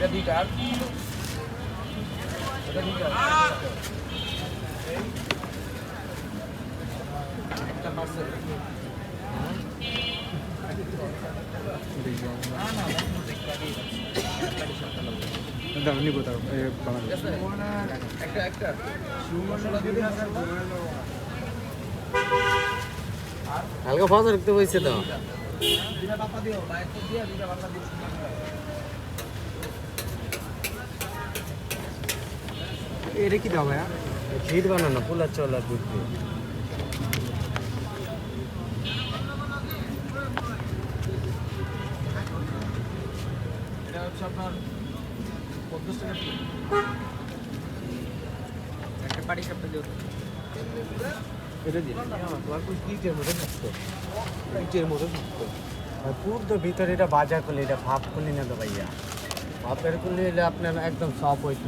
এটা দুইটা আর এটা দুইটা একটা পার্সেল নিব তার একটা একটা হালকা ফসল রাখতে বলছে তো দুটা বাপা দিও বাইক তো দিয়া দুটা বাপা দিও এটা কি দাও ভাইয়া ক্ষীর বানানো পোলা চল আর দুধ দিয়ে এটা হচ্ছে আপনার 50 টাকা একটা পাটি সাপটা দিও এটা দিন তোমার কুছ ইটের মধ্যে থাকতো ইটের মধ্যে থাকতো আর পুর তো ভিতরে এটা বাজা করলে এটা ভাপ করলে না তো ভাইয়া ভাপের করলে আপনার একদম সফট হইতো